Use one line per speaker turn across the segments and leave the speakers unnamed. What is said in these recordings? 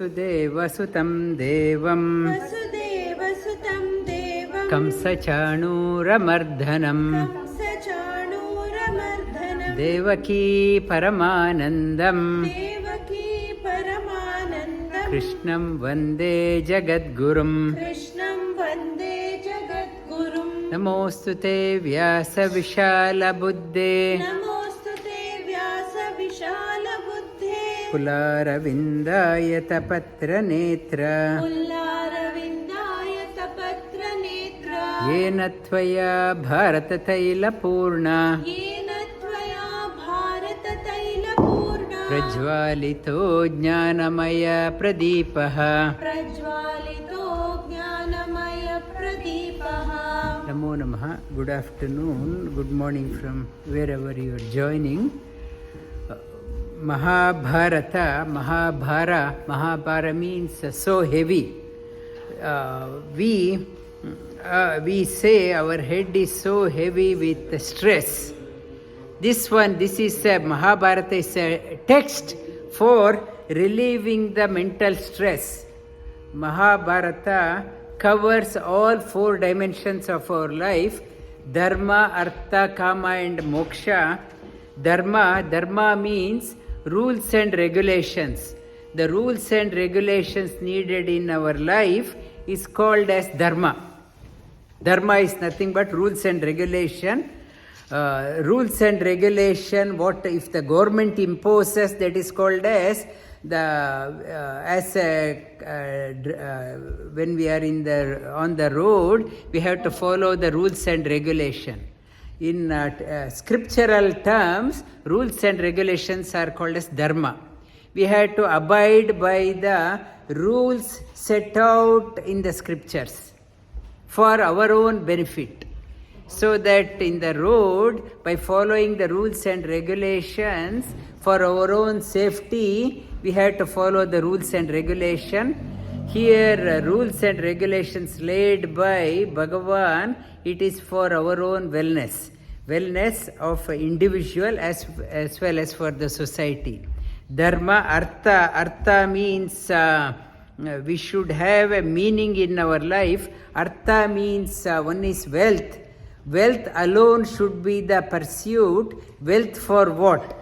वसुदेवसुतं देवं कंसचाणूरमर्दनं देवकी परमानन्दं कृष्णं वन्दे जगद्गुरुं नमोऽस्तु ते व्यासविशालबुद्धे कुलारविन्दायतपत्रनेत्र येन त्वया भारततैलपूर्णा प्रज्वालितो ज्ञानमयप्रदीपः नमो नमः. Good afternoon, good morning from wherever you are joining. Mahabhara means so heavy. We say our head is so heavy with stress. This is Mahabharata is a text for relieving the mental stress. Mahabharata covers all 4 dimensions of our life: dharma, artha, kama and moksha. Dharma means rules and regulations. The rules and regulations needed in our life is called as dharma. Dharma is nothing but rules and regulation. Rules and regulation, what if the government imposes, that is called as when we are on the road, we have to follow the rules and regulation. In scriptural terms, rules and regulations are called as dharma. We have to abide by the rules set out in the scriptures for our own benefit. So that in the road, by following the rules and regulations for our own safety, we have to follow the rules and regulation. Here, rules and regulations laid by Bhagavan, it is for our own wellness of individual as well as for the society. Dharma, artha means we should have a meaning in our life. Artha means one is wealth. Wealth alone should be the pursuit. Wealth for what?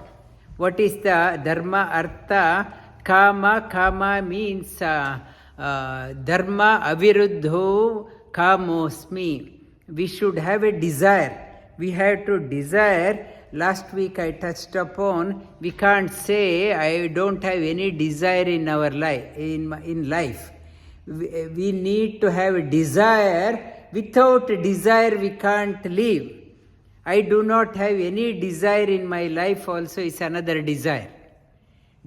What is the dharma, artha? Kama means dharma aviruddho kamosmi. We should have a desire. We have to desire. Last week I touched upon, we can't say I don't have any desire in our life. In life, we need to have a desire. Without desire we can't live. I do not have any desire in my life also is another desire.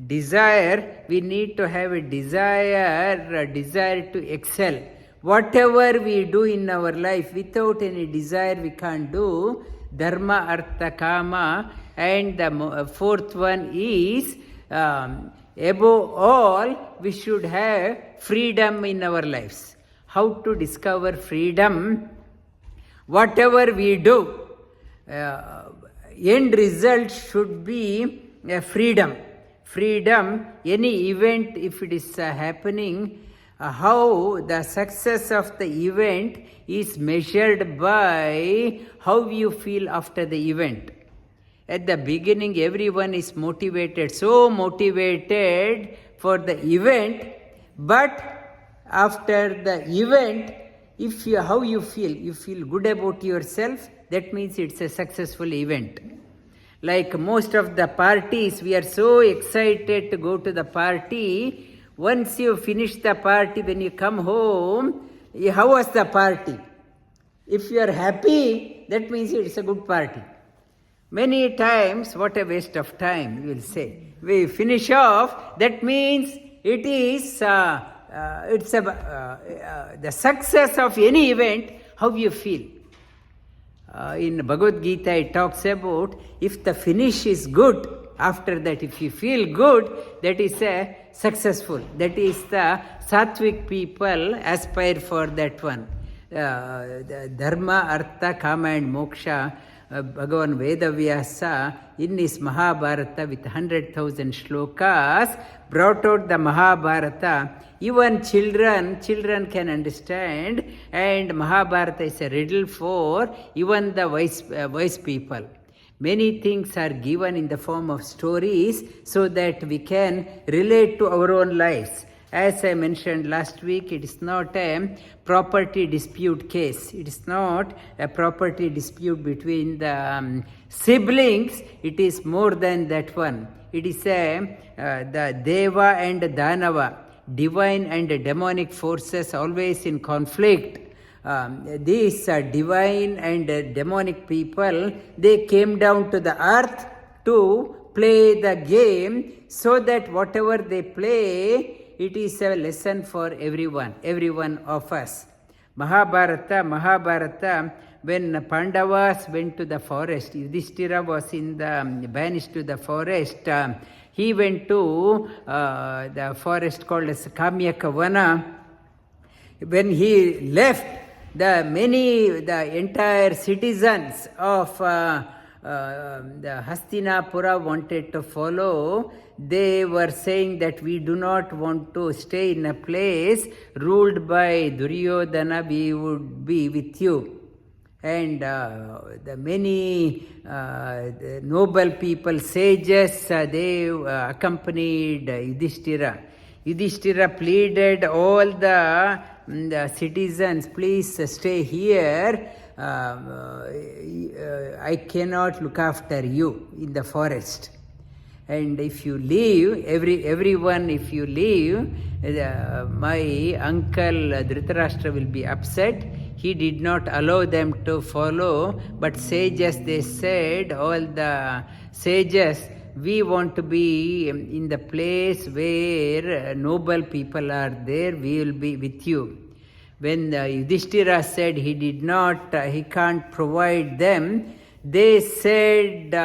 Desire, we need to have a desire to excel. Whatever we do in our life, without any desire we can't do. Dharma, artha, kama. And the 4th one is, above all, we should have freedom in our lives. How to discover freedom? Whatever we do, end result should be freedom. Any event, if it is happening, how the success of the event is measured by how you feel after the event. At the beginning, everyone is so motivated for the event, but after the event, how you feel good about yourself, that means it's a successful event. Like most of the parties, we are so excited to go to the party. Once you finish the party, when you come home, how was the party? If you are happy, that means it's a good party. Many times, what a waste of time, you will say. We finish off, that means it is the success of any event, how you feel. In Bhagavad Geeta, it talks about if the finish is good, after that if you feel good, that is successful. That is the sattvic people aspire for that one. The dharma, artha, kama and moksha. Bhagavan Vedavyasa in his Mahabharata with 100,000 shlokas brought out the Mahabharata. Even children can understand, and Mahabharata is a riddle for even the wise people. Many things are given in the form of stories so that we can relate to our own lives. As I mentioned last week, it is not a property dispute case. It is not a property dispute between the siblings. It is more than that one. It is the Deva and Danava, divine and demonic forces always in conflict. These divine and demonic people, they came down to the earth to play the game, so that whatever they play, it is a lesson for everyone of us. Mahabharata, when Pandavas went to the forest, Yudhishthira was banished to the forest. He went to the forest called as Kamyakavana. When he left, the entire citizens of the Hastinapura wanted to follow. They were saying that we do not want to stay in a place ruled by Duryodhana, we would be with you. And the many noble people, sages, they accompanied Yudhishthira. Yudhishthira pleaded all the citizens, please stay here. I cannot look after you in the forest. And if you leave, everyone, if you leave, my uncle Dhritarashtra will be upset. He did not allow them to follow, but sages, they said, all the sages, we want to be in the place where noble people are there, we will be with you. When Yudhishthira said he can't provide them, they said,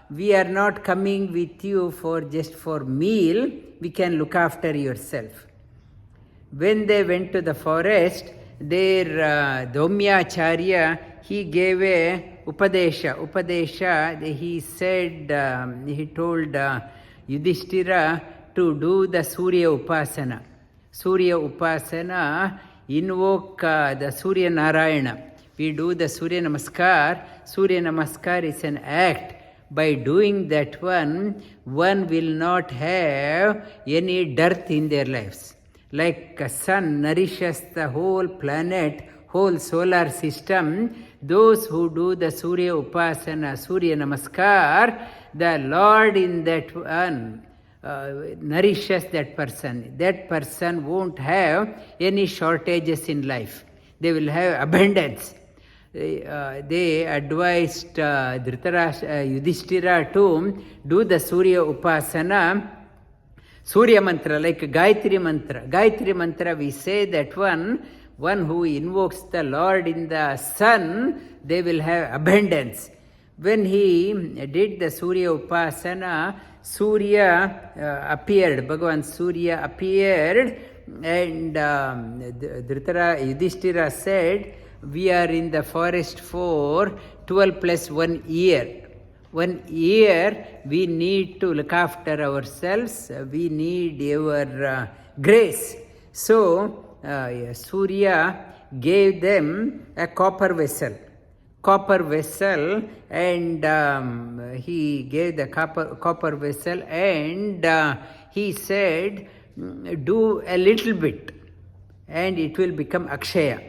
we are not coming with you just for meal, we can look after yourself. When they went to the forest, their Dhaumyacharya, he gave a Upadesha, he said, he told Yudhishthira to do the Surya Upasana. Invoke the Surya Narayana. We do the Surya Namaskar. Surya Namaskar is an act. By doing that one will not have any dearth in their lives. Like a sun nourishes the whole planet, whole solar system, those who do the Surya Upasana, Surya Namaskar, the Lord in that one nourishes that person. That person won't have any shortages in life. They will have abundance. They advised Yudhishthira to do the Surya Upasana, Surya Mantra, like Gayatri Mantra. Gayatri Mantra, we say that one who invokes the Lord in the sun, they will have abundance. When he did the Surya Upasana, Surya appeared, Bhagavan Surya appeared, and Yudhishthira said, we are in the forest for 12 plus 1 year. 1 year we need to look after ourselves, we need your grace. So Surya gave them a copper vessel, and he gave the copper vessel, and he said, do a little bit and it will become Akshaya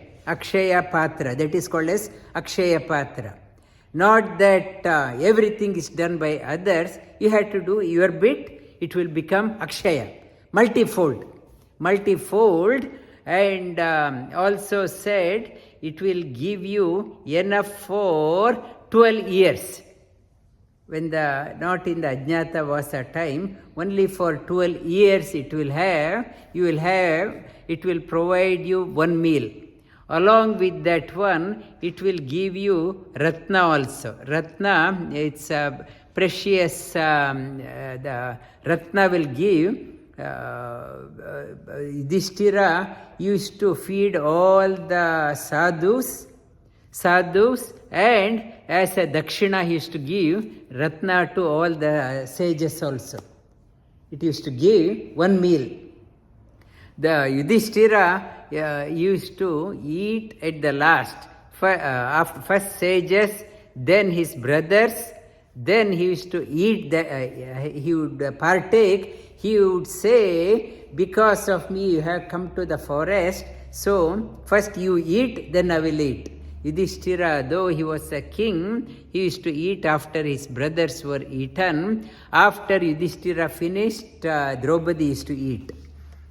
Patra. That is called as Akshaya Patra. Not that everything is done by others. You have to do your bit, it will become Akshaya, multifold. And also said, it will give you enough for 12 years. When not in the Ajnata Vasa time, only for 12 years it will provide you one meal. Along with that one, it will give you Ratna also. Ratna, it's precious, the Ratna will give. Yudhishthira used to feed all the sadhus sadhus, and as a dakshina he used to give ratna to all the sages also. It used to give one meal. The Yudhishthira used to eat at the last. First sages, then his brothers, then he used to eat, he would partake, he would say, because of me you have come to the forest, so first you eat, then I will eat. Yudhishthira, though he was a king, he used to eat after his brothers were eaten. After Yudhishthira finished, Draupadi used to eat.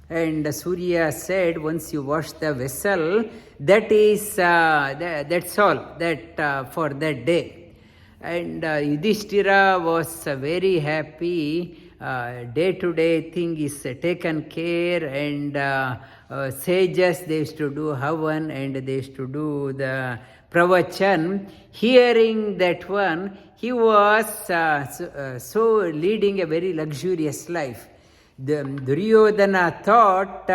And Surya said, once you wash the vessel, that is, that's all, that for that day. And Yudhishthira was very happy. Day-to-day thing is taken care, and sages, they used to do havan and they used to do the pravachan. Hearing that one, he was so leading a very luxurious life. The Duryodhana thought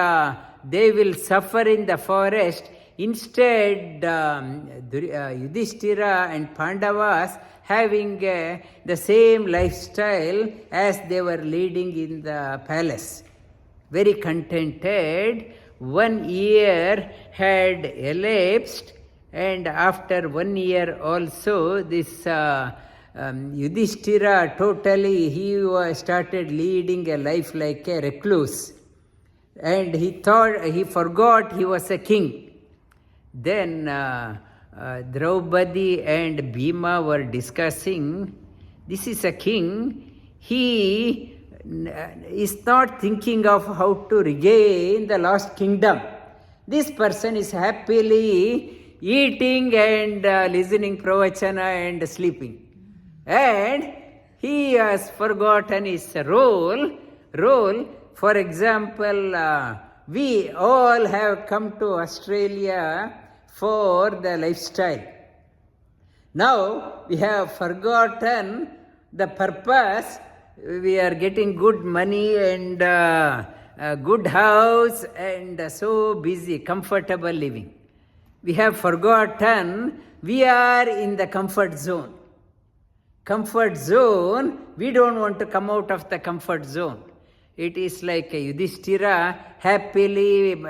they will suffer in the forest. Instead, Yudhishthira and Pandavas having the same lifestyle as they were leading in the palace. Very contented. 1 year had elapsed, and after 1 year also, this Yudhishthira totally, he started leading a life like a recluse. And he forgot he was a king. Then Draupadi and Bheema were discussing, this is a king, he is not thinking of how to regain the lost kingdom. This person is happily eating and listening pravachana and sleeping. And he has forgotten his role. For example, we all have come to Australia for the lifestyle. Now we have forgotten the purpose. We are getting good money and a good house and so busy, comfortable living. We have forgotten we are in the comfort zone. Comfort zone, we don't want to come out of the comfort zone. It is like a Yudhishthira happily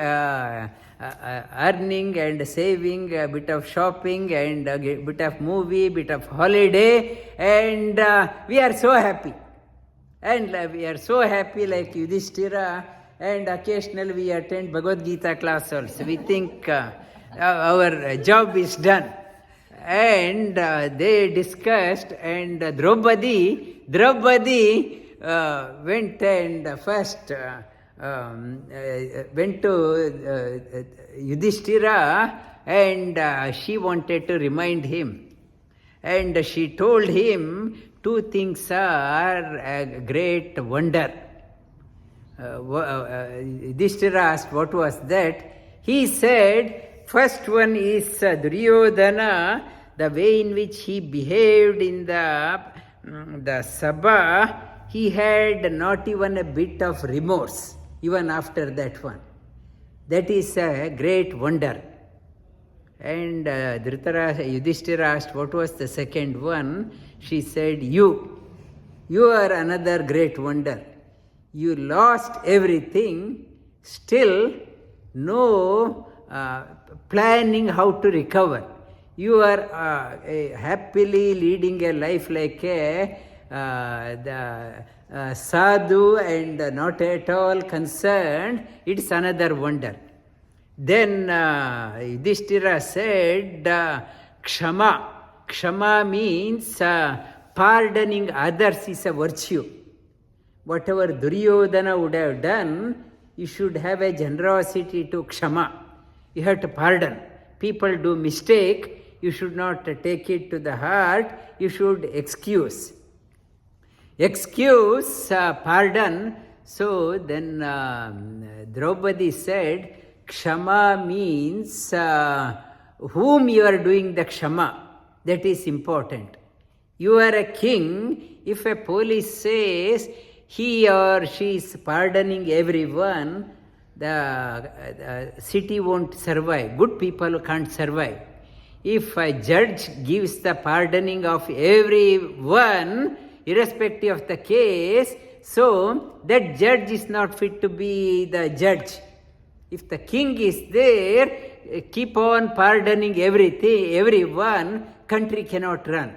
earning and saving, a bit of shopping and a bit of movie, bit of holiday, and we are so happy. And we are so happy like Yudhishthira, and occasionally we attend Bhagavad Gita class also. We think our job is done. And they discussed, and Draupadi went and first went to Yudhishthira, and she wanted to remind him. And she told him, two things are a great wonder. Yudhishthira asked what was that. He said, first one is Duryodhana, the way in which he behaved in the Sabha, he had not even a bit of remorse, even after that one. That is a great wonder. And Yudhishthira asked, what was the second one? She said, you are another great wonder. You lost everything, still no planning how to recover. You are happily leading a life like the sadhu and not at all concerned. It's another wonder. Then Yudhishthira said, Kshama. Kshama means pardoning others is a virtue. Whatever Duryodhana would have done, you should have a generosity to Kshama. You have to pardon. People do mistake, you should not take it to the heart, you should excuse. Pardon. So then Draupadi said, Kshama means whom you are doing the Kshama. That is important. You are a king. If a police says he or she is pardoning everyone, the city won't survive. Good people can't survive. If a judge gives the pardoning of everyone, irrespective of the case, so that judge is not fit to be the judge. If the king is there, keep on pardoning everyone, country cannot run.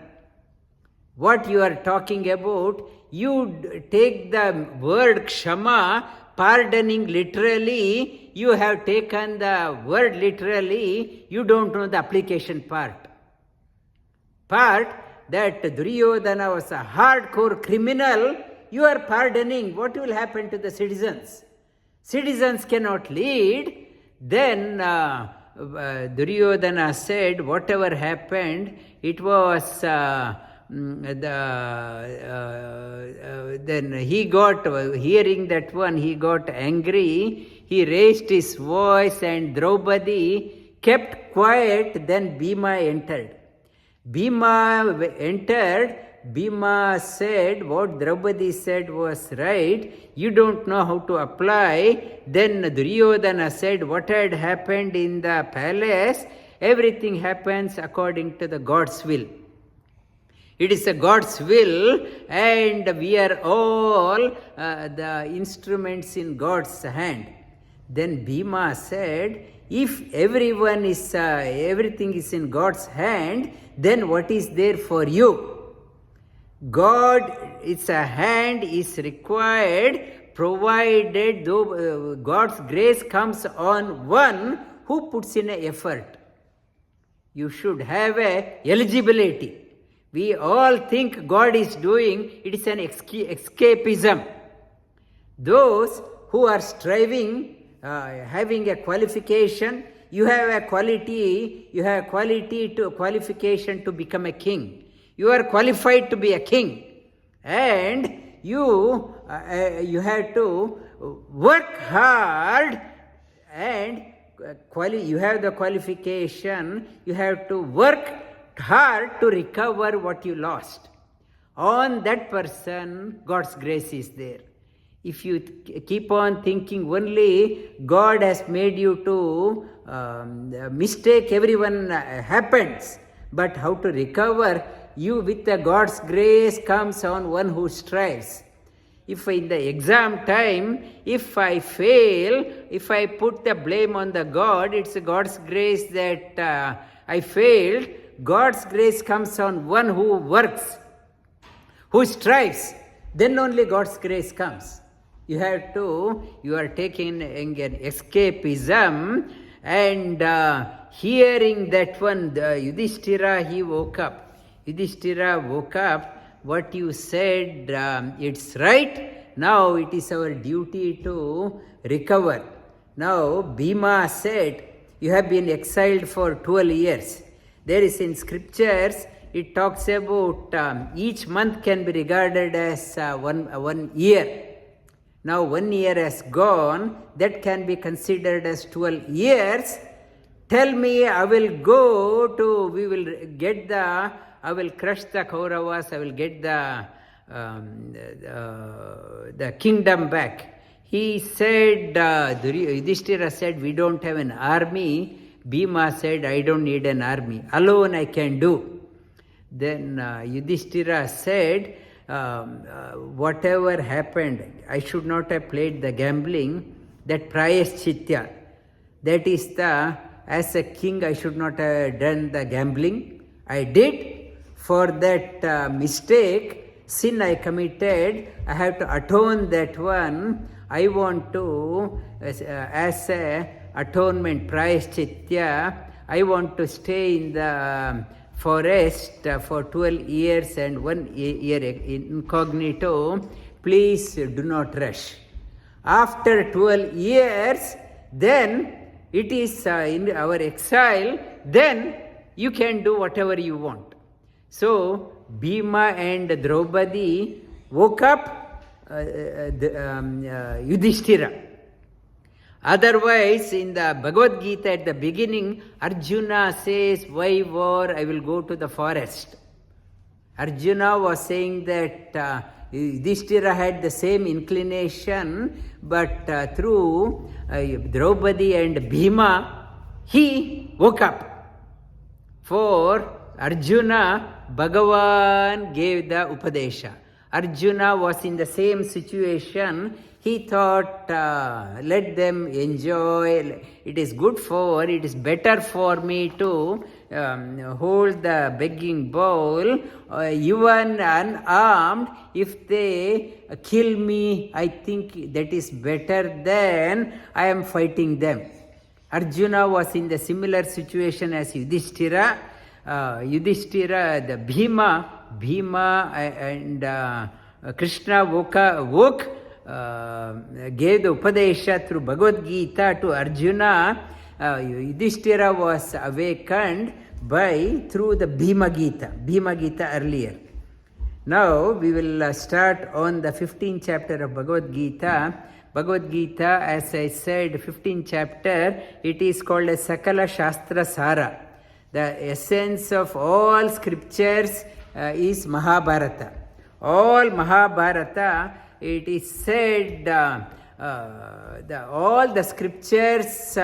What you are talking about, you take the word kshama, pardoning literally, you have taken the word literally, you don't know the application part. That Duryodhana was a hardcore criminal, you are pardoning. What will happen to the citizens? Citizens cannot lead. Then Duryodhana said, whatever happened, it was then he got, hearing that one, he got angry. He raised his voice and Draupadi kept quiet. Then Bheema entered. Bheema said, what Draupadi said was right. You don't know how to apply. Then Duryodhana said, what had happened in the palace, everything happens according to the God's will. It is a God's will, and we are all the instruments in God's hand. Then Bheema said, if everything is in God's hand, then what is there for you? God, it's a hand is required, provided though God's grace comes on one who puts in an effort. You should have a eligibility. We all think God is doing, it is an escapism. Those who are striving, having a qualification, you have a qualification to become a king. You are qualified to be a king. And you have to work hard, and you have the qualification, you have to work hard to recover what you lost. On that person, God's grace is there. If you keep on thinking only God has made you to mistake, everyone happens, but how to recover, you with the God's grace comes on one who strives. If in the exam time, if I fail, if I put the blame on the God, it's God's grace that I failed. God's grace comes on one who works, who strives. Then only God's grace comes. You are taking an escapism, and hearing that one, Yudhishthira, he woke up. Yudhishthira woke up. What you said, it's right. Now it is our duty to recover. Now Bheema said, you have been exiled for 12 years. There is in scriptures, it talks about each month can be regarded as 1 year. Now 1 year has gone, that can be considered as 12 years. Tell me, I will crush the Kauravas, I will get the kingdom back. He said, Yudhishthira said, we don't have an army. Bheema said, I don't need an army. Alone I can do. Then Yudhishthira said, whatever happened, I should not have played the gambling, that prayaschitya. That is as a king, I should not have done the gambling. I did. For that mistake, sin I committed, I have to atone that one. I want to, as a atonement, prayaschitya, I want to stay in the forest for 12 years and 1 year incognito. Please do not rush. After 12 years, then it is in our exile, then you can do whatever you want. So Bheema and Draupadi woke up Yudhishthira. Otherwise, in the Bhagavad Gita at the beginning, Arjuna says, why war? I will go to the forest. Arjuna was saying that Yudhishthira had the same inclination, but through Draupadi and Bheema, he woke up. For Arjuna, Bhagavan gave the Upadesha. Arjuna was in the same situation. He thought, let them enjoy. It is better for me to hold the begging bowl, even unarmed. If they kill me, I think that is better than I am fighting them. Arjuna was in the similar situation as Yudhishthira. The Bheema and Krishna gave the Upadesha through Bhagavad Geeta to Arjuna. Yudhishthira was awakened through the Bheema Geeta earlier. Now we will start on the 15th chapter of Bhagavad Geeta. Bhagavad Geeta, as I said, 15th chapter, it is called a Sakala Shastra Sara. The essence of all scriptures is Mahabharata. All Mahabharata, it is said, all the scriptures,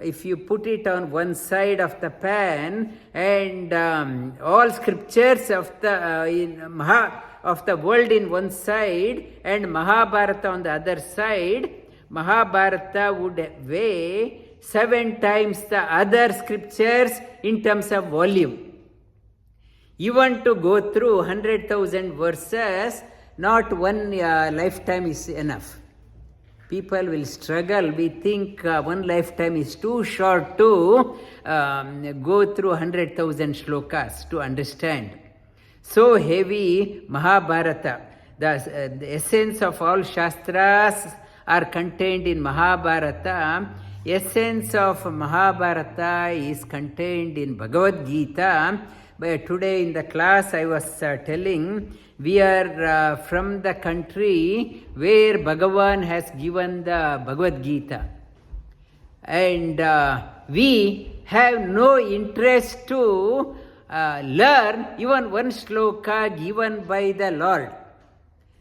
if you put it on one side of the pan, and all scriptures of the world in one side and Mahabharata on the other side, Mahabharata would weigh 7 times the other scriptures in terms of volume. Even to go through 100,000 verses, not one lifetime is enough. People will struggle. We think one lifetime is too short to go through 100,000 shlokas to understand. So heavy Mahabharata. The essence of all Shastras are contained in Mahabharata. Essence of Mahabharata is contained in Bhagavad Geeta. But today in the class I was telling, we are from the country where Bhagavan has given the Bhagavad Geeta. And we have no interest to learn even one sloka given by the Lord.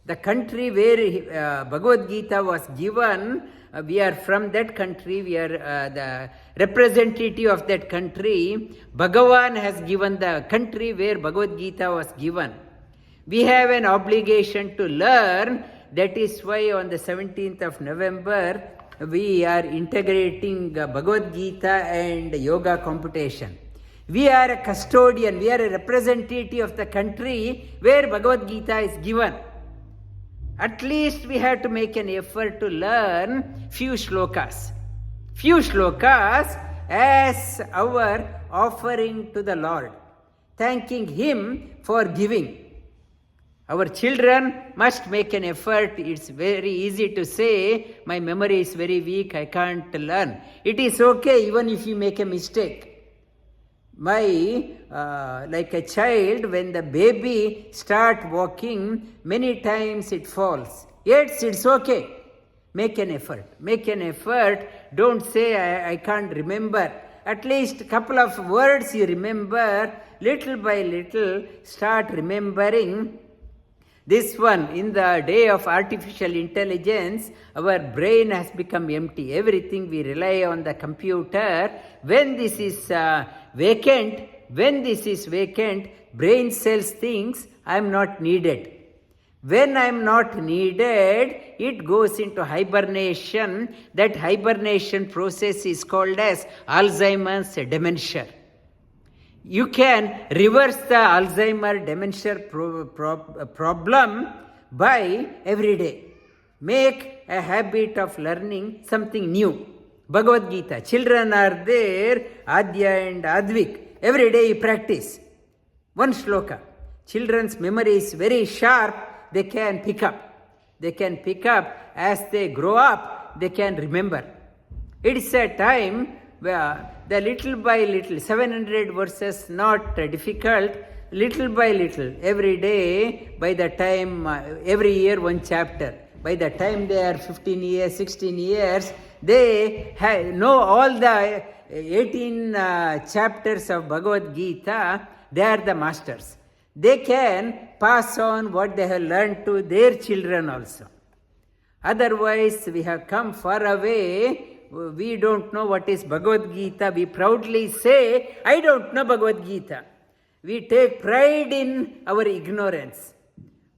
The country where Bhagavad Geeta was given, we are from that country, we are the representative of that country. Bhagavan has given the country where Bhagavad Geeta was given. We have an obligation to learn. That is why on the 17th of November, we are integrating Bhagavad Geeta and yoga computation. We are a custodian, we are a representative of the country where Bhagavad Geeta is given. At least we have to make an effort to learn few shlokas as our offering to the Lord, thanking Him for giving. Our children must make an effort. It's very easy to say, my memory is very weak, I can't learn. It is okay even if you make a mistake. Like a child, when the baby start walking, many times it falls. Yes, it's okay. Make an effort. Don't say, I can't remember. At least a couple of words you remember. Little by little, start remembering. This one, in the day of artificial intelligence, our brain has become empty. Everything we rely on the computer. When this is vacant, brain cells thinks I am not needed. When I am not needed, it goes into hibernation. That hibernation process is called as Alzheimer's dementia. You can reverse the Alzheimer dementia problem by every day. Make a habit of learning something new. Bhagavad Geeta. Children are there, Adya and Advik. Every day you practice. One shloka. Children's memory is very sharp. They can pick up. As they grow up, they can remember. It is a time where the little by little, 700 verses not difficult, little by little, every day, by the time, every year one chapter. By the time they are 15 years, 16 years, they know all the 18 chapters of Bhagavad Geeta. They are the masters. They can pass on what they have learned to their children also. Otherwise, we have come far away. we don't know what is Bhagavad Gita, we proudly say, I don't know Bhagavad Gita. We take pride in our ignorance.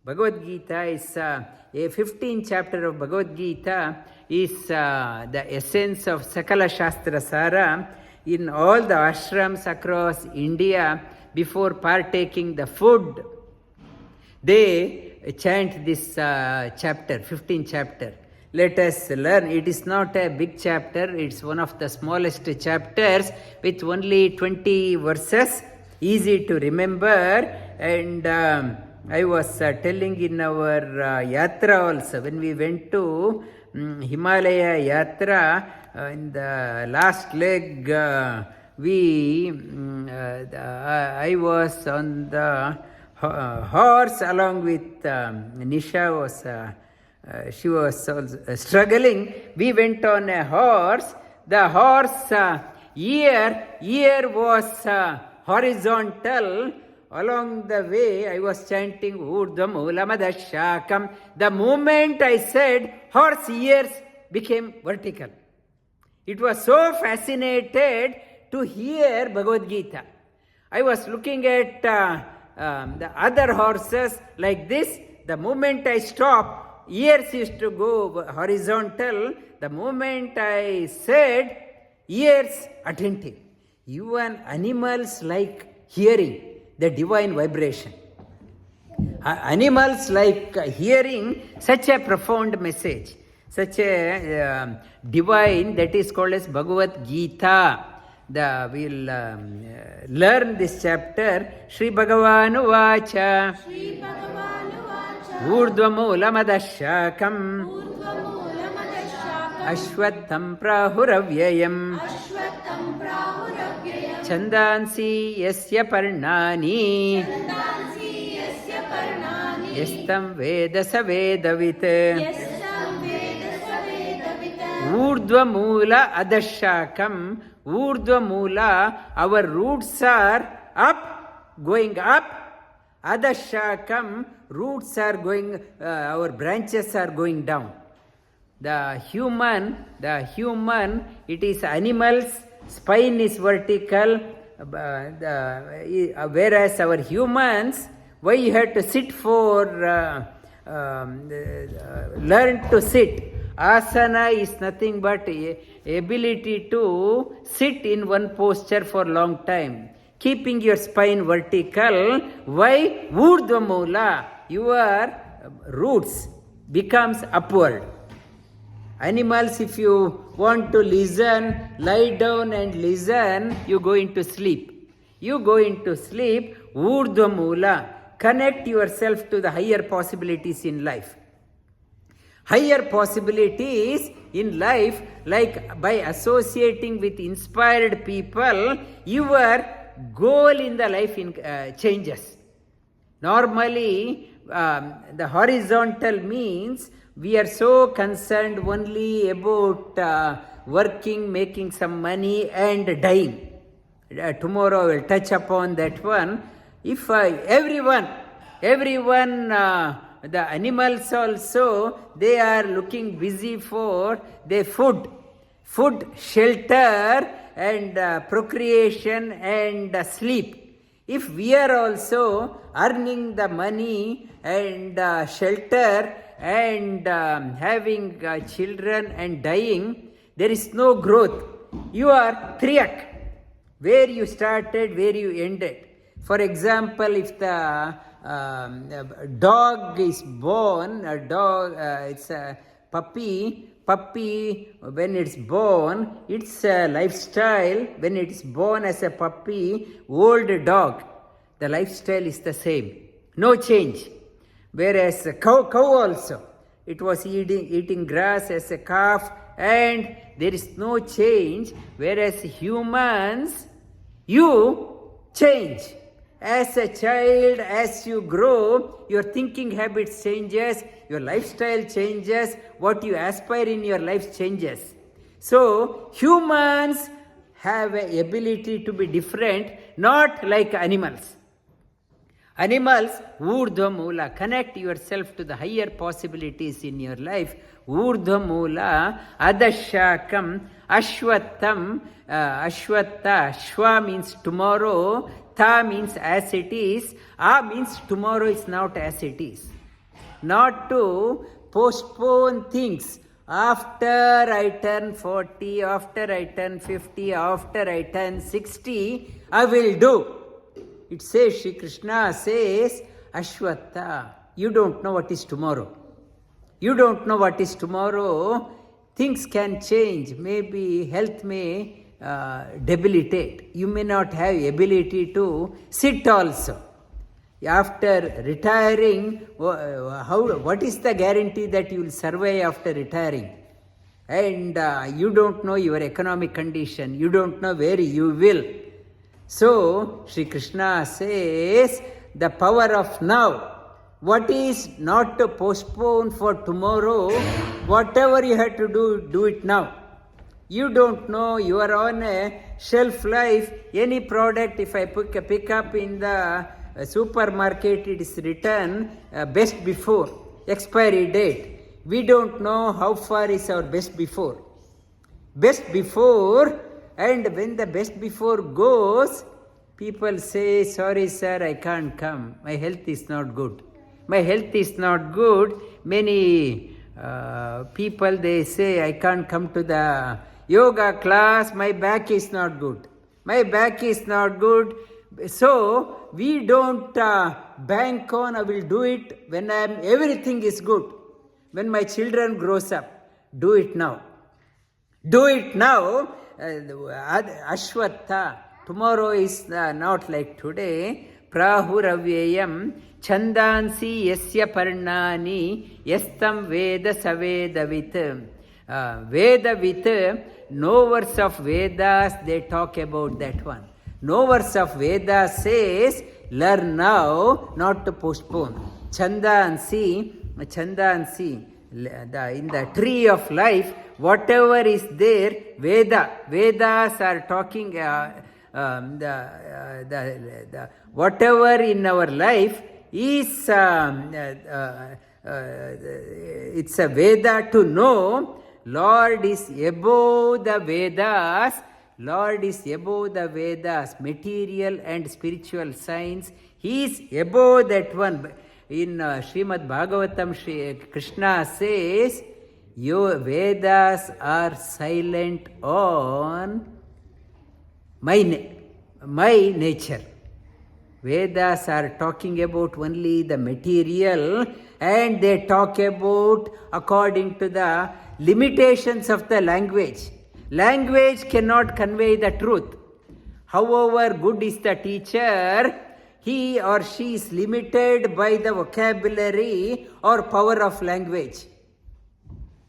Bhagavad Gita is a 15th chapter of Bhagavad Gita is the essence of Sakala Shastra Sara. In all the ashrams across India, before partaking the food, they chant this chapter, 15th chapter. Let us learn. It is not a big chapter, it's one of the smallest chapters with only 20 verses, easy to remember. And I was telling in our yatra also, when we went to Himalaya yatra, in the last leg, I was on the horse along with Nisha. She was also struggling. We went on a horse. The horse ear was horizontal. Along the way, I was chanting Urdhva Mulamadashakam. The moment I said, horse ears became vertical. It was so fascinated to hear Bhagavad Gita. I was looking at the other horses like this. The moment I stopped, ears used to go horizontal. The moment I said, ears attentive. Even animals like hearing the divine vibration. Animals like hearing such a profound message, such a divine, that is called as Bhagavad Gita. We'll learn this chapter. Shri Bhagavanu Vacha Urdhva Mulamadashakam Ashvatam Prahuravyayam Chandansi Yasya Parnani Yastam Veda Savedavit Urdhva Mula Adashakam. Urdhva Mula, our roots are up, going up. Adashakam, roots are going, our branches are going down. The human, it is animals, spine is vertical, whereas our humans, why you have to sit for, learn to sit. Asana is nothing but ability to sit in one posture for a long time, keeping your spine vertical. Why? Urdhva Mula, your roots becomes upward. Animals, if you want to listen, lie down and listen, you go into sleep. Urdhva Mula, connect yourself to the higher possibilities in life. Higher possibilities in life, like by associating with inspired people, your goal in the life changes. Normally, the horizontal means we are so concerned only about working, making some money and dying. Tomorrow I will touch upon that one. If everyone, the animals also, they are looking busy for their food, shelter and procreation and sleep. If we are also earning the money and shelter and having children and dying, there is no growth. You are triyak, where you started, where you ended. For example, if the dog is born, it's a puppy, when it's born, it's a lifestyle. When it's born as a puppy, old dog, the lifestyle is the same, no change. Whereas a cow also, it was eating grass as a calf and there is no change. Whereas humans, you change. As a child, as you grow, your thinking habits changes, your lifestyle changes, what you aspire in your life changes. So, humans have an ability to be different, not like animals. Animals, urdhva mula. Connect yourself to the higher possibilities in your life. Urdhva mula, adashakam, ashwattam, ashwatta. Shwa means tomorrow, ta means as it is, a means tomorrow is not as it is. Not to postpone things. After I turn 40, after I turn 50, after I turn 60, I will do. It says, Shri Krishna says, Ashwatta, you don't know what is tomorrow. You don't know what is tomorrow. Things can change. Maybe health may debilitate. You may not have ability to sit also. After retiring, what is the guarantee that you will survive after retiring? And you don't know your economic condition. You don't know where you will. So, Shri Krishna says, the power of now. What is not to postpone for tomorrow, whatever you have to do it now. You don't know, you are on a shelf life. Any product, if I pick up in the supermarket, it is written best before, expiry date. We don't know how far is our best before. Best before. And when the best before goes, people say, sorry sir, I can't come. My health is not good. My health is not good. Many people, they say, I can't come to the yoga class. My back is not good. My back is not good. So, we don't bank on, I will do it when everything is good. When my children grows up, do it now. Do it now. Ashwatta. Tomorrow is not like today. Prahuravyayam chandansi yasya parnani yastam veda savedavit. Vedavit, knowers of Vedas, they talk about that one. Knowers of Vedas says, learn now, not to postpone. Chandansi, in the tree of life, whatever is there, Vedas are talking, whatever in our life is, it's a Veda to know. Lord is above the Vedas. Lord is above the Vedas, material and spiritual science. He is above that one. In Srimad Bhagavatam, Shri Krishna says, your Vedas are silent on my nature. Vedas are talking about only the material, and they talk about according to the limitations of the language. Language cannot convey the truth. However good is the teacher, he or she is limited by the vocabulary or power of language.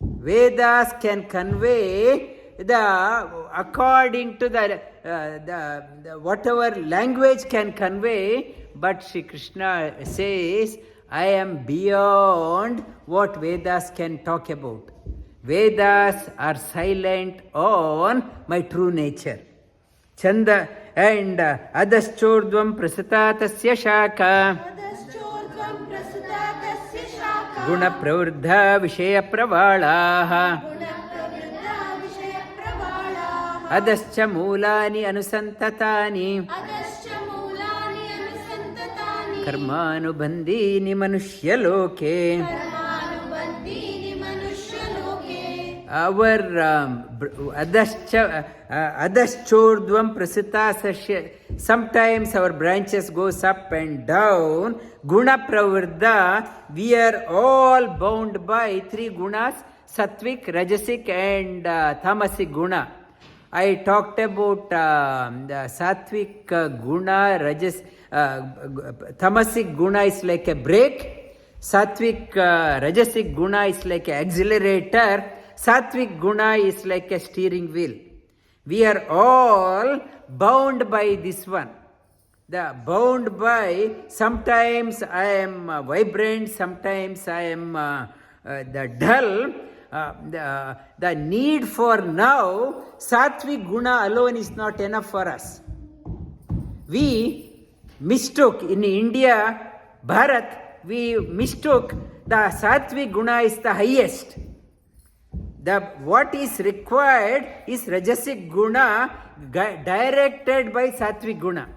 Vedas can convey according to the whatever language can convey, but Shri Krishna says, I am beyond what Vedas can talk about. Vedas are silent on my true nature. Chanda and adaschordvam prasatatasya shaka guna pravruddha vishaya pravālaha adascha mūlāni anusantatani karmanubandhini manushya-loke. Our adaschordvam prasitasasya, sometimes our branches goes up and down. Guna pravruddha, we are all bound by three gunas, sattvic, rajasic and tamasic guna. I talked about the sattvic guna, tamasic guna is like a brake, sattvic rajasic guna is like an accelerator, sattvic guna is like a steering wheel. We are all bound by this one. The bound by, sometimes I am vibrant, sometimes I am the dull. The need for now, sattvic guna alone is not enough for us. We mistook in India, Bharat, we mistook the sattvic guna is the highest. What is required is rajasic guna directed by sattvic guna.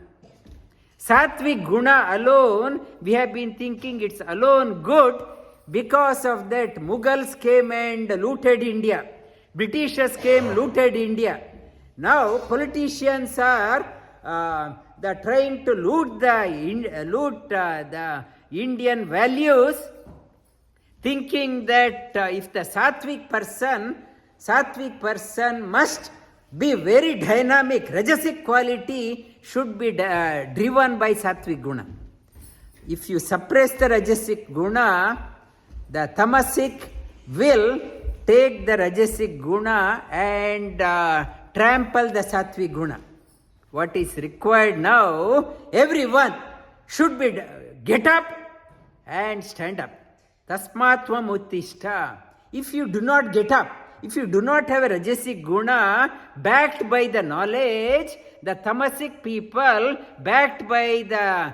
Sattvic guna alone, we have been thinking it's alone good. Because of that, Mughals came and looted India. Britishers came, looted India. Now, politicians are trying to loot the Indian values, thinking that if the sattvic person must be very dynamic, rajasic quality should be driven by sattvic guna. If you suppress the rajasic guna, the tamasic will take the rajasic guna and trample the sattvic guna. What is required now, everyone should be get up and stand up. Tasmatvam uttishta. If you do not get up, if you do not have a rajasic guna backed by the knowledge, the tamasic people backed by the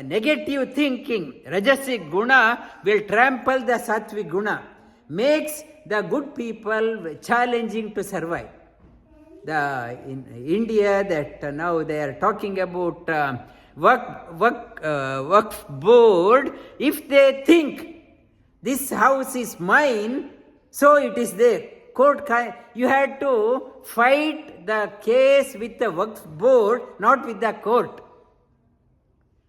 negative thinking, rajasic guna will trample the sattvic guna, makes the good people challenging to survive. In India, that now they are talking about Waqf board. If they think this house is mine, so it is there. Court, you had to fight the case with the Waqf board, not with the court.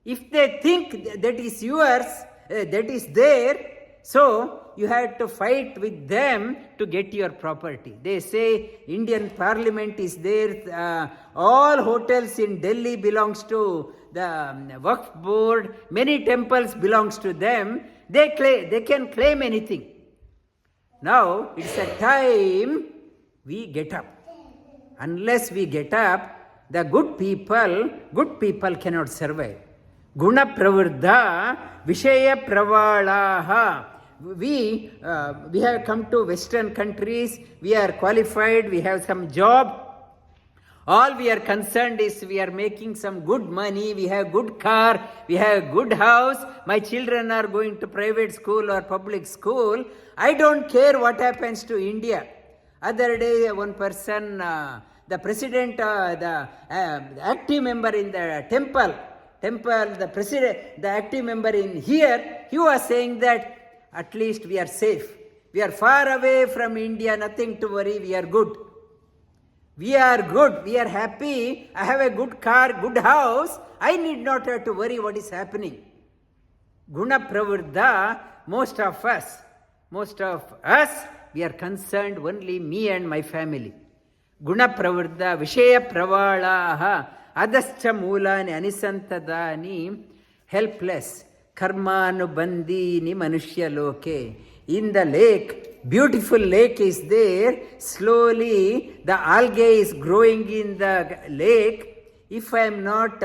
If they think that is yours, that is there, so you had to fight with them to get your property. They say Indian Parliament is there, all hotels in Delhi belongs to the Waqf board, many temples belongs to them. They can claim anything. Now it's a time we get up. Unless we get up, the good people cannot survive. Guna pravardha vishaya pravalaha. We have come to Western countries, we are qualified, we have some job. All we are concerned is we are making some good money, we have good car, we have good house, my children are going to private school or public school. I don't care what happens to India. Other day, one person, the president, the active member in the temple, the president, the active member in here, he was saying that at least we are safe. We are far away from India, nothing to worry, we are good. We are good, we are happy, I have a good car, good house, I need not have to worry what is happening. Guna pravardha, most of us, we are concerned only me and my family. Guna pravardha, vishaya pravalaha, adascha mulani anisantadani, helpless. Karmanubandhini manushya loke. In the lake, beautiful lake is there. Slowly, the algae is growing in the lake. If I am not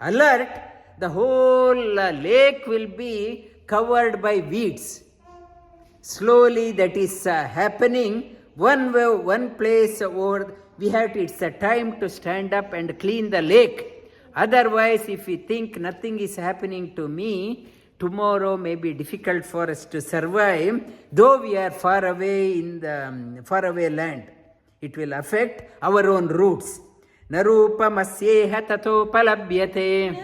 alert, the whole lake will be covered by weeds. Slowly, that is happening. One place over, it's a time to stand up and clean the lake. Otherwise, if we think nothing is happening to me, tomorrow may be difficult for us to survive, though we are far away in the faraway land. It will affect our own roots. Narupamasyeha tatopalabhyate.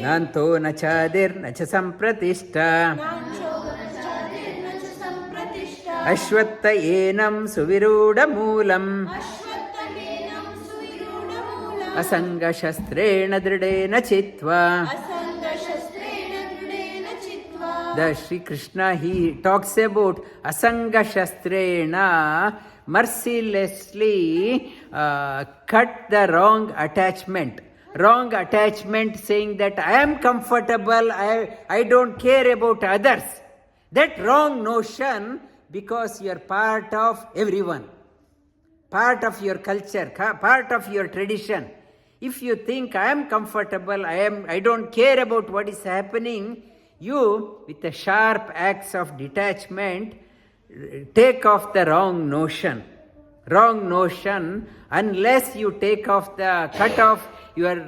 Nanto nachadir nachasampratishta. Ashvatta enam suviruda moolam. Asanga shastrena dridena chitva. The Sri Krishna, he talks about asanga shastrena, mercilessly cut the wrong attachment. Wrong attachment saying that I am comfortable, I don't care about others. That wrong notion, because you are part of everyone, part of your culture, part of your tradition. If you think I am comfortable, I don't care about what is happening, you, with the sharp acts of detachment, take off the wrong notion. wrong notion, unless you cut off your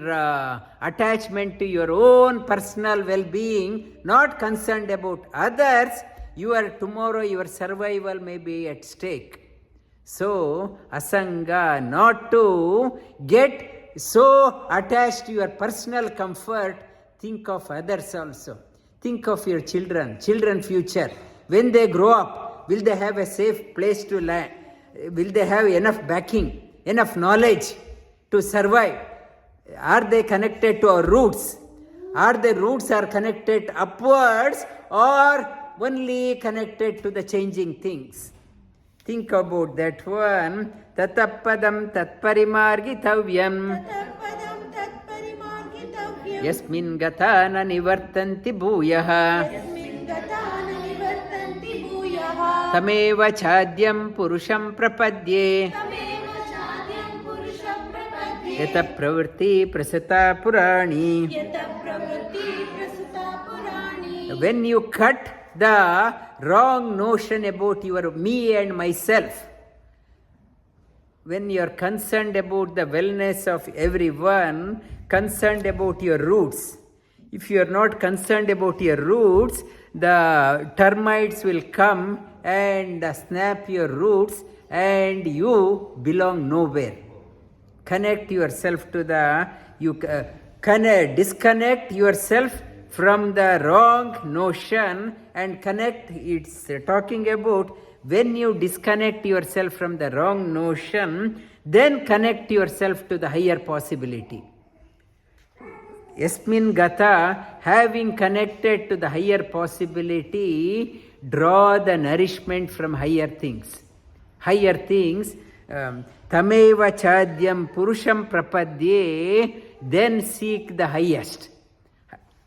attachment to your own personal well-being, not concerned about others, tomorrow your survival may be at stake. So, asanga, not to get so attached to your personal comfort, think of others also. Think of your children future. When they grow up, will they have a safe place to land? Will they have enough backing, enough knowledge to survive? Are they connected to our roots? Are the roots connected upwards or only connected to the changing things? Think about that one. Tatapadam tatparimargitavyam. Yasmin gata na nivartanti bhuyaha. Tameva chadyam purusham prapadye. Yata pravritti prasata purani. When you cut the wrong notion about your me and myself, when you are concerned about the wellness of everyone, concerned about your roots. If you are not concerned about your roots, the termites will come and snap your roots and you belong nowhere. Connect yourself to disconnect yourself from the wrong notion and connect. It's talking about when you disconnect yourself from the wrong notion, then connect yourself to the higher possibility. Yasmin gata, having connected to the higher possibility, draw the nourishment from higher things. Higher things, tameva chadyam purusham prapadye, then seek the highest.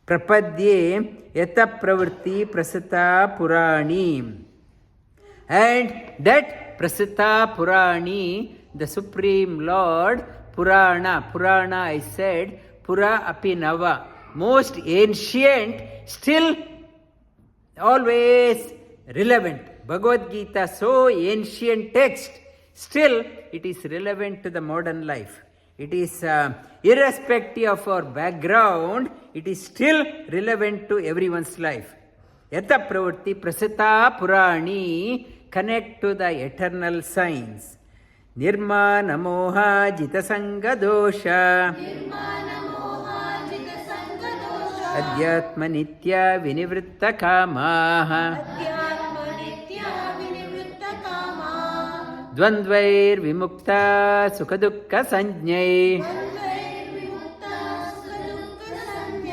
Prapadye yata pravritti prasata purani. And that prasata purani, the Supreme Lord, Purana I said, Pura api nava, most ancient, still always relevant. Bhagavad Gita, so ancient text, still it is relevant to the modern life. It is irrespective of our background, it is still relevant to everyone's life. Yata pravritti prasata purani, connect to the eternal signs. Nirmana moha jita sanga dosha. Adhyatma nitya vinivritta kamaha. Dvandvair vimukta sukadukka sanjnai.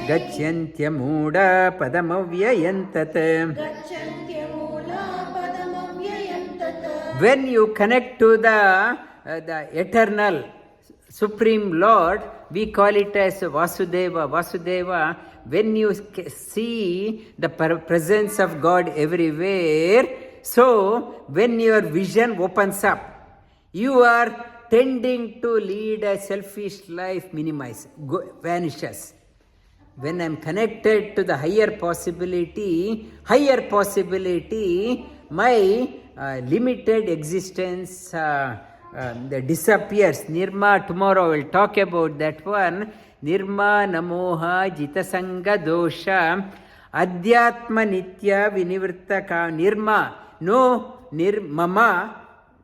Gachyantya mooda padamavyayantat. When you connect to the eternal Supreme Lord, we call it as Vasudeva. Vasudeva, when you see the presence of God everywhere, so when your vision opens up, you are tending to lead a selfish life, vanishes. When I am connected to the higher possibility, my limited existence disappears. Nirma, tomorrow I will talk about that one. Nirma namoha jitasanga dosha adhyatma nitya vinivritta ka. Nirma, no, nirmama,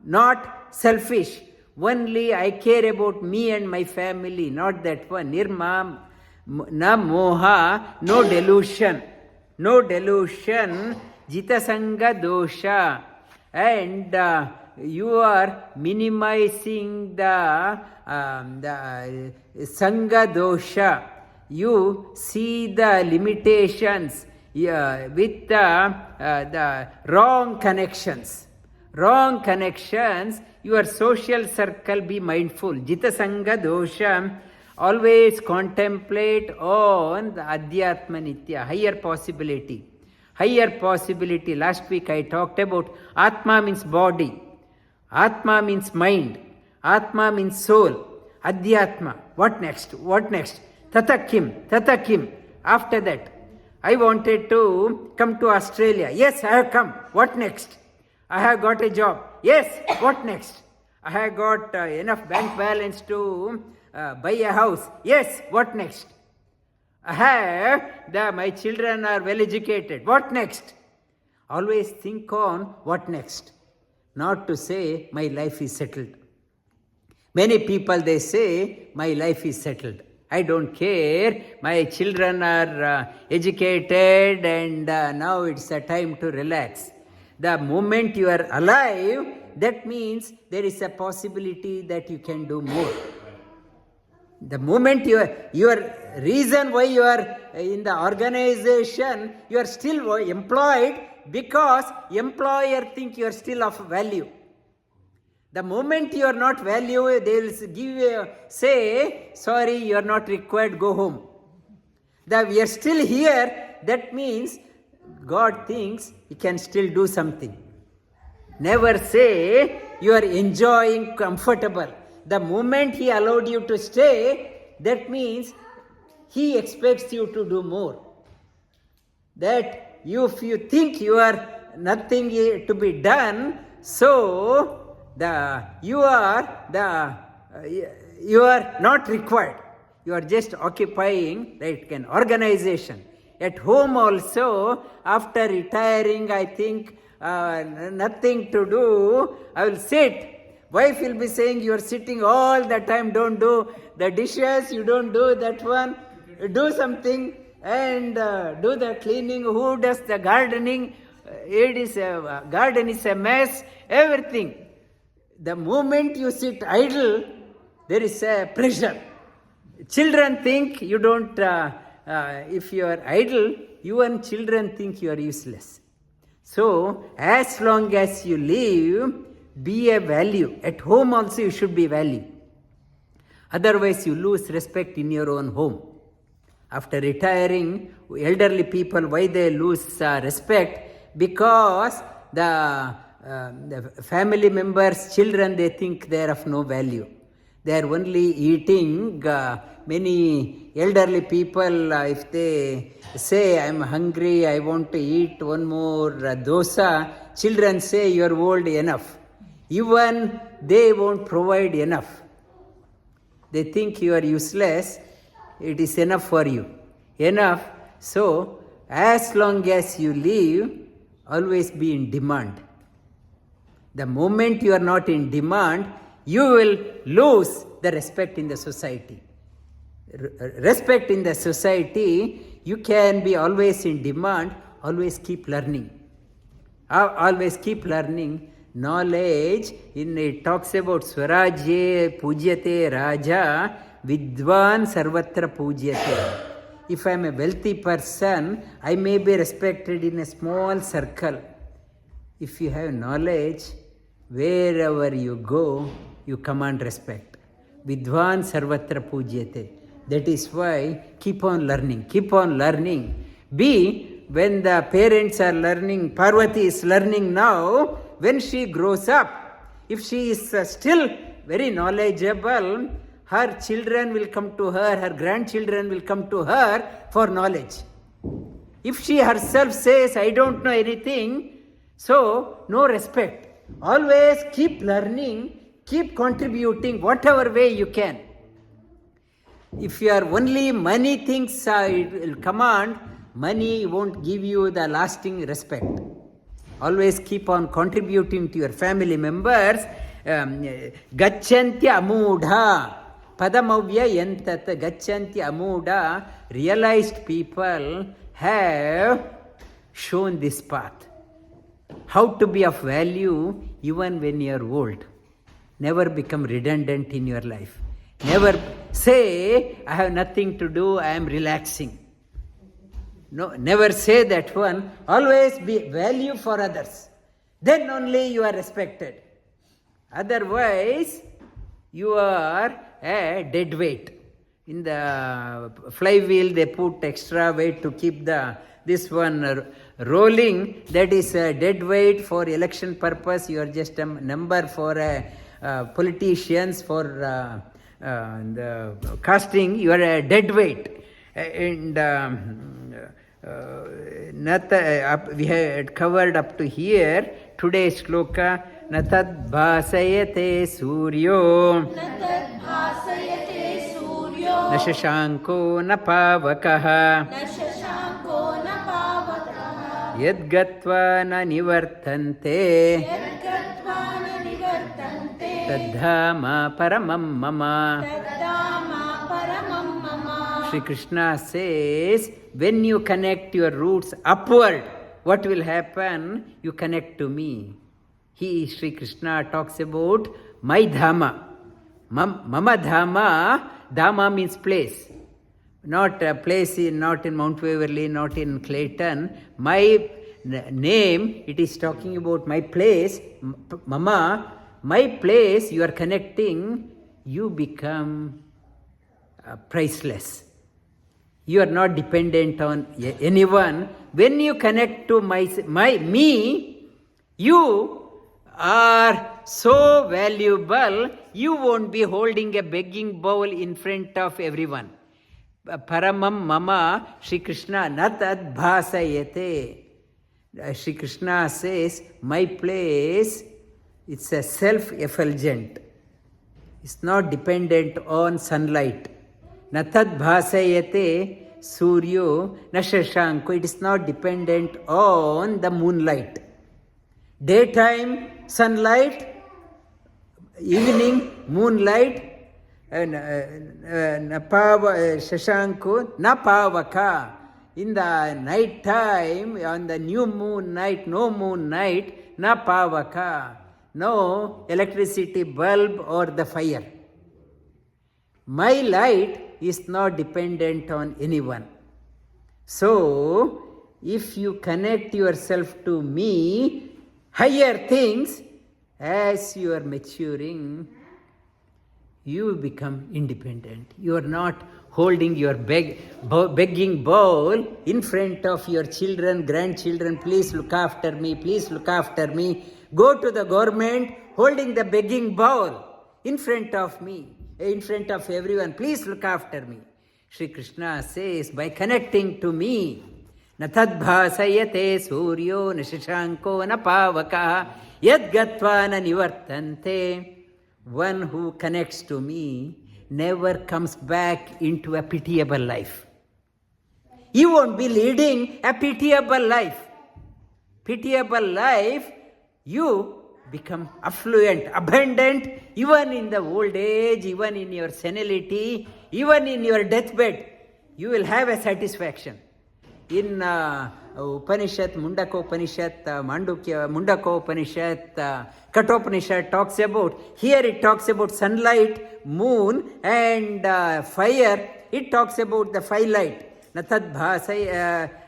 not selfish. Only I care about me and my family, not that one. Nirma, na moha, no delusion. No delusion, jitasanga dosha. And you are minimizing the sanga dosha. You see the limitations with the wrong connections. Wrong connections, your social circle, be mindful. Jita sanga dosha, always contemplate on the adhyatma nitya, higher possibility. Higher possibility. Last week I talked about Atma means body, Atma means mind, Atma means soul, Adhyatma. What next? What next? Tatakim. After that, I wanted to come to Australia. Yes, I have come. What next? I have got a job. Yes, what next? I have got enough bank balance to buy a house. Yes, what next? I have, my children are well educated. What next? Always think on what next. Not to say, my life is settled. Many people, they say, my life is settled. I don't care. My children are educated and now it's a time to relax. The moment you are alive, that means there is a possibility that you can do more. The moment your reason why you are in the organization, you are still employed because employer think you are still of value. The moment you are not value, they will say, sorry, you are not required, go home. We are still here, that means God thinks He can still do something. Never say you are enjoying comfortable. The moment He allowed you to stay, that means He expects you to do more. That if you think you are nothing to be done, so you are not required. You are just occupying like an organization. At home also, after retiring, I think nothing to do, I will sit. Wife will be saying, you are sitting all the time, don't do the dishes, you don't do that one, do something and do the cleaning. Who does the gardening? Garden is a mess, everything. The moment you sit idle, there is a pressure. Children think you don't, if you are idle, even children think you are useless. So, as long as you live, be a value. At home also you should be value. Otherwise you lose respect in your own home. After retiring, elderly people, why they lose respect? Because the family members, children, they think they are of no value. They are only eating. Many elderly people, if they say, I am hungry, I want to eat one more dosa, children say, you are old enough. Even they won't provide enough. They think you are useless. It is enough for you. Enough. So, as long as you live, always be in demand. The moment you are not in demand, you will lose the respect in the society. Respect in the society, you can be always in demand, always keep learning. Always keep learning. Knowledge, it talks about Swarajye Pujyate Raja Vidvan Sarvatra Pujyate. If I am a wealthy person, I may be respected in a small circle. If you have knowledge, wherever you go, you command respect. Vidvan Sarvatra Pujyate. That is why keep on learning. Keep on learning. When the parents are learning, Parvati is learning now, when she grows up, if she is still very knowledgeable, her children will come to her, her grandchildren will come to her for knowledge. If she herself says, I don't know anything, so no respect. Always keep learning, keep contributing whatever way you can. If you are only money things it will command, money won't give you the lasting respect. Always keep on contributing to your family members. Gacchantya amudha. Padamavya yantat gacchantya amudha. Realized people have shown this path. How to be of value even when you are old. Never become redundant in your life. Never say, I have nothing to do, I am relaxing. No, never say that one. Always be value for others. Then only you are respected. Otherwise, you are a dead weight. In the flywheel, they put extra weight to keep this one rolling. That is a dead weight for election purpose. You are just a number for politicians, for the casting. You are a dead weight. And we had covered up to here. Today's sloka, न तद्भासयते सूर्यो न शशाङ्को न पावकः यद्गत्वा न निवर्तन्ते तद्धाम परमं मम. Shri Krishna says, when you connect your roots upward, what will happen? You connect to me. Shri Krishna talks about my Dhamma. Mama Dhamma, Dhamma means place. Not a place, not in Mount Waverly, not in Clayton. My name, it is talking about my place. Mama, my place, you are connecting, you become priceless. You are not dependent on anyone. When you connect to me, you are so valuable, you won't be holding a begging bowl in front of everyone. Paramam mama, Shri Krishna natad bhasayate. Shri Krishna says, my place, it's a self-effulgent. It's not dependent on sunlight. Natad bhasayate suryo nashashanko. It is not dependent on the moonlight. Daytime sunlight, evening moonlight, shashanko napavaka. In the night time, on the new moon night, no moon night, napavaka. No electricity bulb or the fire. My light is not dependent on anyone. So, if you connect yourself to me, higher things, as you are maturing, you become independent. You are not holding your begging bowl in front of your children, grandchildren, please look after me, please look after me. Go to the government holding the begging bowl in front of me, in front of everyone, please look after me. Shri Krishna says, by connecting to me, na tadbhasayate suryo na shashanko na pavaka yad gatva na nivartante. One who connects to me never comes back into a pitiable life. You won't be leading a pitiable life. Pitiable life, you become affluent, abundant, even in the old age, even in your senility, even in your deathbed, you will have a satisfaction. In Upanishad, Mundaka Upanishad, Mandukya, Mundaka Upanishad, Kathopanishad talks about, here it talks about sunlight, moon and fire, it talks about the firelight. Natad bhasai,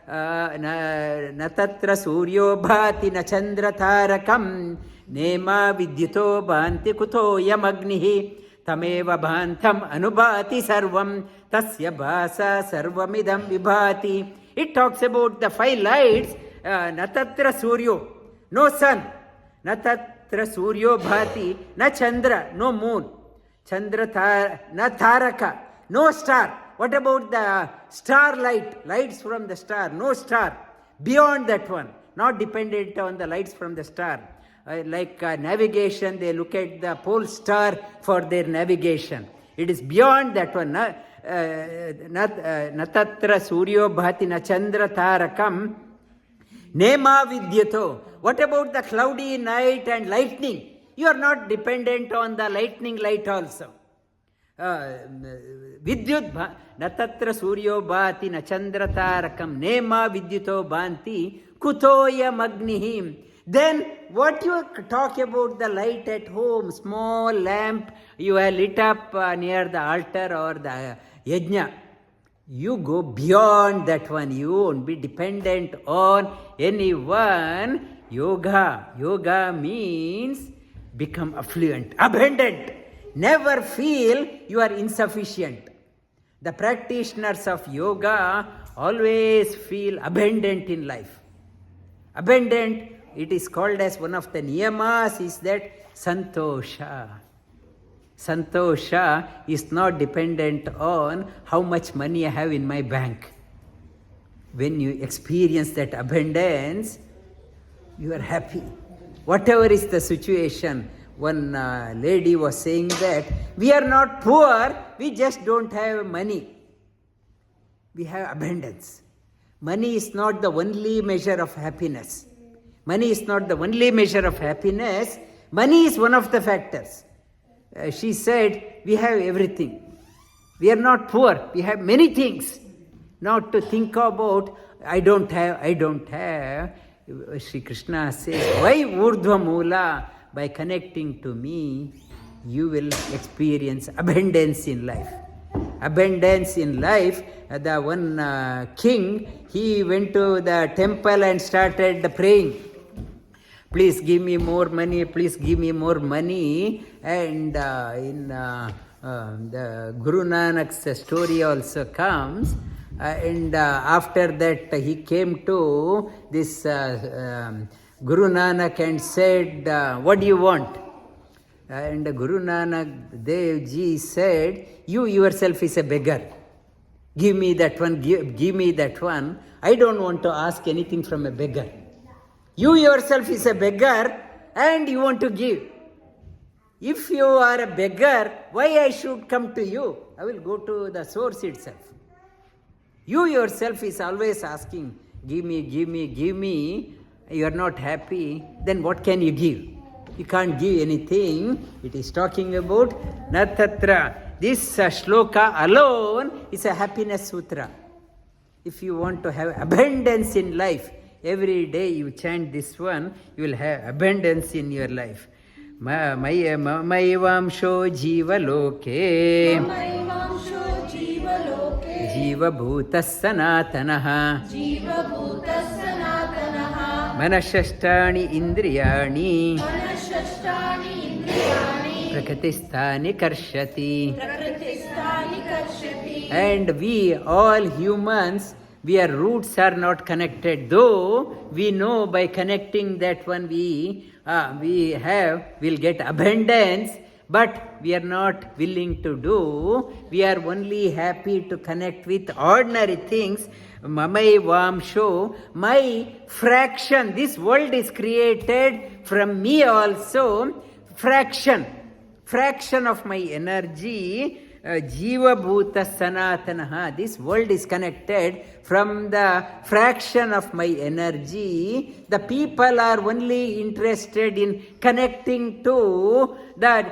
natatra suryo bhati na chandra tarakam, nema vidyuto bhanti kuto yamagnihi, tameva bhantam anubhati sarvam, tasya bhasa sarvamidam vibhati. It talks about the five lights, natatra suryo, no sun, natatra suryo bhati, na chandra, no moon, chandra na taraka, no star. What about the star lights from the star, no star, beyond that one, not dependent on the lights from the star. Like navigation, they look at the pole star for their navigation. It is beyond that one. Natatra suryo bhati na chandra tarakam nema vidyato. What about the cloudy night and lightning? You are not dependent on the lightning light also. Vidyut natatra suryo bhati na chandra tarakam nema vidyuto bhanti kutoya magnihim. Then what you talk about the light at home, small lamp you have lit up near the altar or the yajna, you go beyond that one. You won't be dependent on anyone. Yoga means become affluent, abundant. Never feel you are insufficient. The practitioners of yoga always feel abundant in life. Abundant, it is called as one of the niyamas is that santosha. Santosha is not dependent on how much money I have in my bank. When you experience that abundance, you are happy. whatever is the situation. One lady was saying that we are not poor, we just don't have money. We have abundance. Money is not the only measure of happiness. Money is not the only measure of happiness. Money is one of the factors. She said, we have everything. We are not poor. We have many things. Not to think about, I don't have. Sri Krishna says, why urdhva mula? By connecting to me, you will experience abundance in life. Abundance in life. The one king, he went to the temple and started praying. Please give me more money, please give me more money. And in the Guru Nanak's story also comes. And after that he came to this Guru Nanak and said, what do you want? And Guru Nanak Dev Ji said, you yourself is a beggar. Give me that one, give me that one. I don't want to ask anything from a beggar. You yourself is a beggar and you want to give. If you are a beggar, why I should come to you? I will go to the source itself. You yourself is always asking, give me, give me, give me. You are not happy, then what can you give? You can't give anything. It is talking about natatra. This shloka alone is a happiness sutra. If you want to have abundance in life, every day you chant this one, you will have abundance in your life. Maivamsho jiva loke jiva bhuta sanatanaha manashashtani indriyani prakritistani karshati. And we all humans, our roots are not connected, though we know by connecting that one we'll get abundance, but we are not willing to do. We are only happy to connect with ordinary things. Mamai Vamsho, my fraction, this world is created from me also, fraction of my energy. Jiva Bhuta Sanatanaha. This world is connected from the fraction of my energy. The people are only interested in connecting to the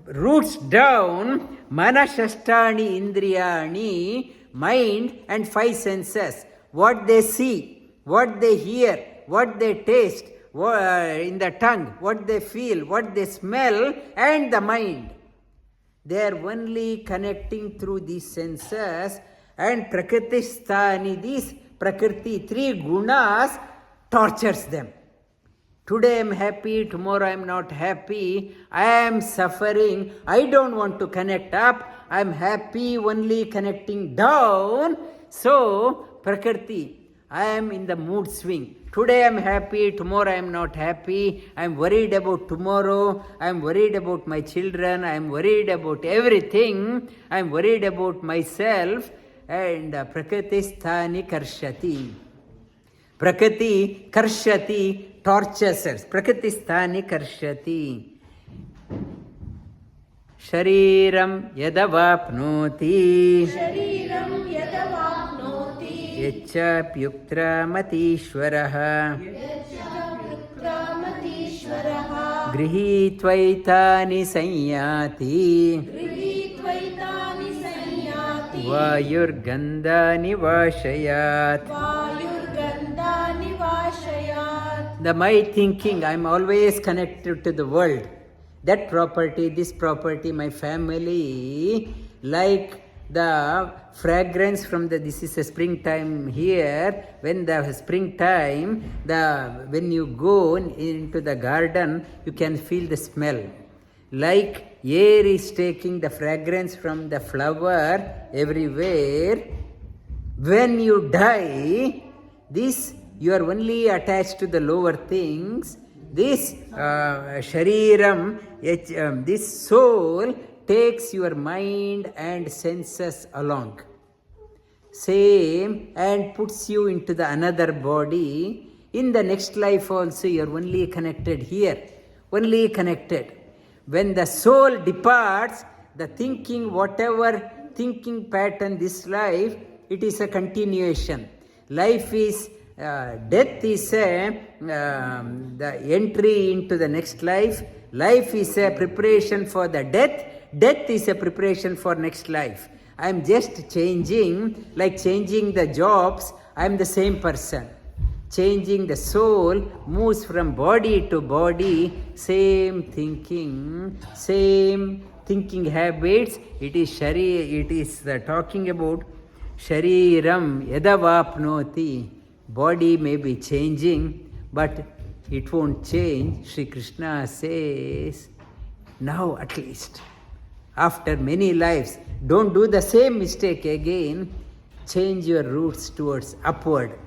roots down. Manashashtani Indriyani, mind and five senses. What they see, what they hear, what they taste, in the tongue, what they feel, what they smell, and the mind. They are only connecting through these senses, and prakritisthani, these prakriti, three gunas, tortures them. Today I am happy, tomorrow I am not happy, I am suffering, I don't want to connect up, I am happy only connecting down. So, prakriti, I am in the mood swing. Today I am happy, tomorrow I am not happy, I am worried about tomorrow, I am worried about my children, I am worried about everything, I am worried about myself, and prakritisthani karshati. Prakriti karshati, tortures us. Prakritisthani karshati. Śharīraṁ avāpnoti yach utkrāmatīśhvaraḥ gṛihītvaitāni sanyāti vāyur gandhān ivāśhayāt. My thinking, I am always connected to the world. That property, this property, my family, like the fragrance from this is a springtime here. When the springtime, when you go into the garden, you can feel the smell. Like air is taking the fragrance from the flower everywhere. When you die, you are only attached to the lower things. This śharīraṁ, this soul takes your mind and senses along. Same, and puts you into the another body. In the next life also, you are only connected here, only connected. When the soul departs, the thinking, whatever thinking pattern this life, it is a continuation. Life is, death is the entry into the next life. Life is a preparation for the death. Death is a preparation for next life. I am just changing, like changing the jobs. I am the same person. Changing the soul moves from body to body, same thinking habits. It is talking about śharīraṁ avāpnoti. Body may be changing, but it won't change. Sri Krishna says, now at least, after many lives, don't do the same mistake again. Change your roots towards upward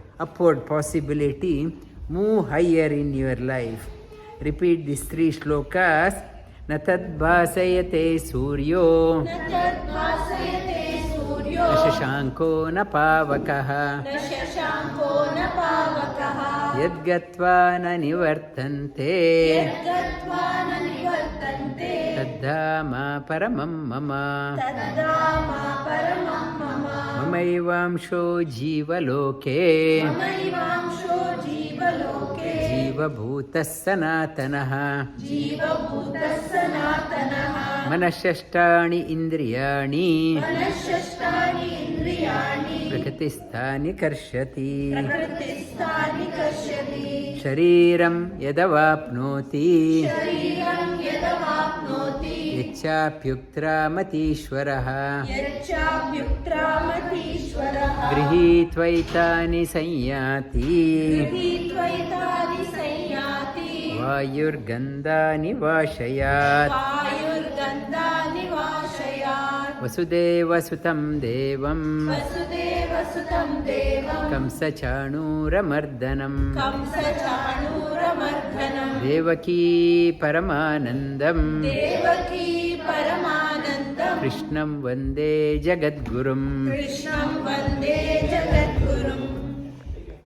possibility. Move higher in your life. Repeat these 3 shlokas. Na tad bhāsayate suryo, na shashanko na pavakaha, yad gatva na nivartante, taddhāma paramam mama, mamayvāṁsho jīvaloke, जीवभूतः सनातनः मनःषष्ठाणि इन्द्रियाणि प्रकृतिस्थानि कर्षति शरीरं यदवाप्नोति यच्चाप्युत्क्रामतीश्वरः गृहीत्वैतानि सanyāti vāyur gandhān ivāśhayāt vasudeva sutam devam kamsa chānūramardanam devaki paramanandam krishnam vande jagadgurum